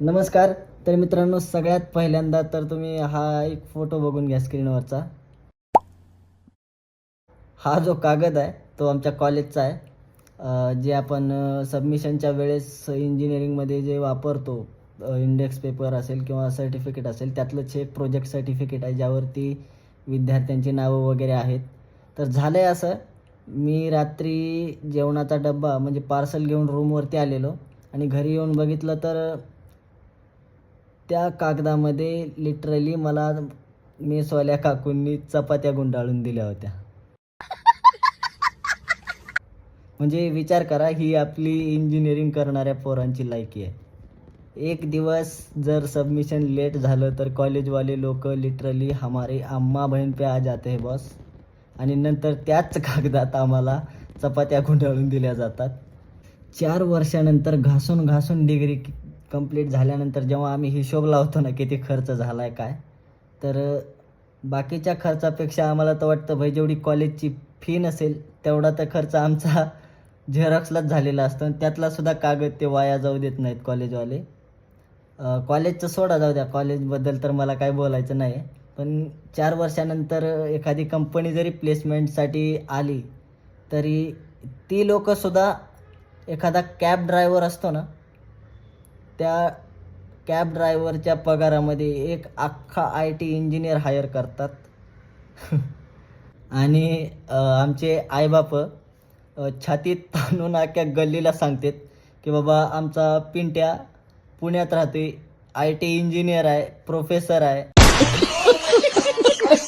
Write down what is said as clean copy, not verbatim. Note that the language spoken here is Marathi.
नमस्कार. तर मित्रांनो, सगळ्यात पहिल्यांदा तर तुम्ही हा एक फोटो बघून घ्या स्क्रीनवरचा. हा जो कागद आहे तो आमच्या कॉलेजचा आहे. जे आपण सबमिशनच्या वेळेस इंजिनिअरिंगमध्ये जे वापरतो, इंडेक्स पेपर असेल किंवा सर्टिफिकेट असेल, त्यातलंच एक प्रोजेक्ट सर्टिफिकेट आहे ज्यावरती विद्यार्थ्यांची नावं वगैरे आहेत. तर झालं आहे असं, मी रात्री जेवणाचा डब्बा म्हणजे पार्सल घेऊन रूमवरती आलेलो आणि घरी येऊन बघितलं तर त्या कागदामध्ये लिटरली मला मेसवाल्या काकूंनी चपात्या गुंडाळून दिल्या होत्या. म्हणजे विचार करा, ही आपली इंजिनिअरिंग करणाऱ्या पोरांची लायकी आहे. एक दिवस जर सबमिशन लेट झालं तर कॉलेजवाले लोक लिटरली हमारे अम्मा बहन पे आ जाते हैं बॉस. आणि नंतर त्याच कागदात आम्हाला चपात्या गुंडाळून दिल्या जातात. 4 वर्षानंतर घासून घासून डिग्री कंप्लीट झाल्यानंतर जेव्हा आम्ही हिशोब लावतो ना किती खर्च झाला आहे काय, तर बाकीच्या खर्चापेक्षा आम्हाला तर वाटतं भाई जेवढी कॉलेजची फी नसेल तेवढा तर खर्च आमचा झेरॉक्सलाच झालेला असतो आणि त्यातलासुद्धा कागद ते वाया जाऊ देत नाहीत कॉलेजवाले. कॉलेजचं सोडा, जाऊ द्या, कॉलेजबद्दल तर मला काय बोलायचं नाही. पण 4 वर्षानंतर एखादी कंपनी जरी प्लेसमेंटसाठी आली तरी ती लोकंसुद्धा एखादा कॅब ड्रायव्हर असतो ना, त्या कॅब ड्रायव्हरच्या पगारामध्ये एक अख्खा आय टी इंजिनियर हायर करतात. आणि आमचे आईबाप छातीत ताणून अख्ख्या गल्लीला सांगतात की बाबा आमचा पिंट्या पुण्यात राहतोय, आय टी इंजिनियर आहे, प्रोफेसर आहे.